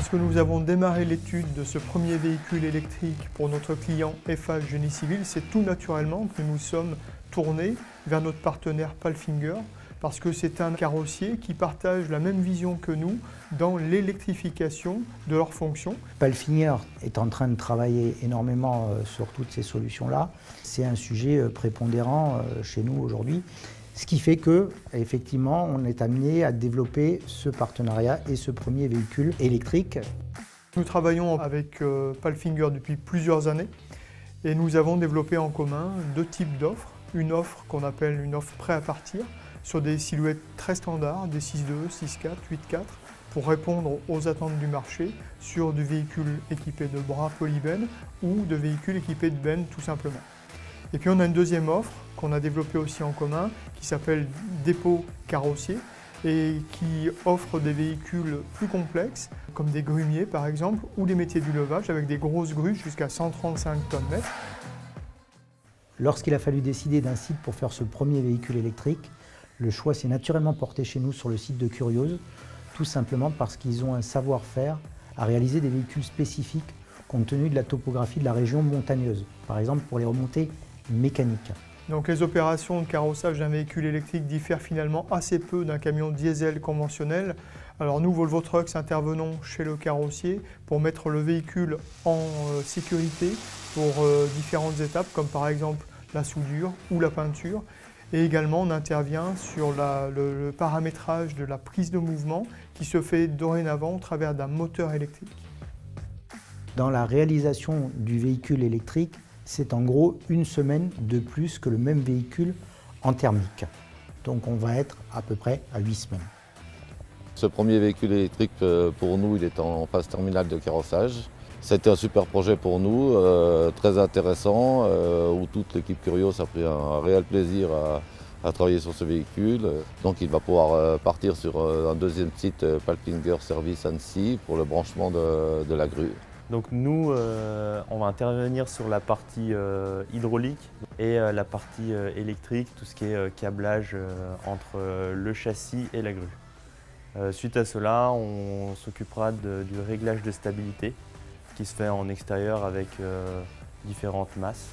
Lorsque nous avons démarré l'étude de ce premier véhicule électrique pour notre client Eiffage Génie Civil, c'est tout naturellement que nous sommes tournés vers notre partenaire Palfinger, parce que c'est un carrossier qui partage la même vision que nous dans l'électrification de leurs fonctions. Palfinger est en train de travailler énormément sur toutes ces solutions-là. C'est un sujet prépondérant chez nous aujourd'hui, ce qui fait que, effectivement, on est amené à développer ce partenariat et ce premier véhicule électrique. Nous travaillons avec Palfinger depuis plusieurs années et nous avons développé en commun deux types d'offres. Une offre qu'on appelle une offre prêt à partir, sur des silhouettes très standards, des 6.2, 6.4, 8.4, pour répondre aux attentes du marché sur du véhicule équipé de bras polybène ou de véhicules équipés de benne tout simplement. Et puis on a une deuxième offre qu'on a développée aussi en commun qui s'appelle dépôt carrossier et qui offre des véhicules plus complexes comme des grumiers par exemple ou des métiers du levage avec des grosses grues jusqu'à 135 tonnes-mètres. Lorsqu'il a fallu décider d'un site pour faire ce premier véhicule électrique, le choix s'est naturellement porté chez nous sur le site de Curiose, tout simplement parce qu'ils ont un savoir-faire à réaliser des véhicules spécifiques compte tenu de la topographie de la région montagneuse, par exemple pour les remontées mécaniques. Donc les opérations de carrossage d'un véhicule électrique diffèrent finalement assez peu d'un camion diesel conventionnel. Alors nous, Volvo Trucks, intervenons chez le carrossier pour mettre le véhicule en sécurité pour différentes étapes, comme par exemple la soudure ou la peinture. Et également, on intervient sur le paramétrage de la prise de mouvement qui se fait dorénavant au travers d'un moteur électrique. Dans la réalisation du véhicule électrique, c'est en gros une semaine de plus que le même véhicule en thermique. Donc on va être à peu près à 8 semaines. Ce premier véhicule électrique, pour nous, il est en phase terminale de carrossage. C'était un super projet pour nous, très intéressant, où toute l'équipe Curiose a pris un réel plaisir à travailler sur ce véhicule. Donc il va pouvoir partir sur un deuxième site, Palfinger Service Annecy, pour le branchement de la grue. Donc nous, on va intervenir sur la partie hydraulique et la partie électrique, tout ce qui est câblage entre le châssis et la grue. Suite à cela, on s'occupera du réglage de stabilité qui se fait en extérieur avec différentes masses.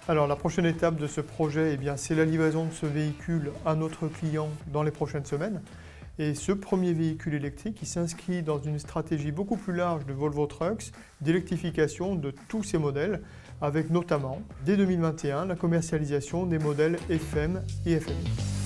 Alors la prochaine étape de ce projet, c'est la livraison de ce véhicule à notre client dans les prochaines semaines. Et ce premier véhicule électrique, il s'inscrit dans une stratégie beaucoup plus large de Volvo Trucks d'électrification de tous ces modèles, avec notamment, dès 2021, la commercialisation des modèles FM et FMI.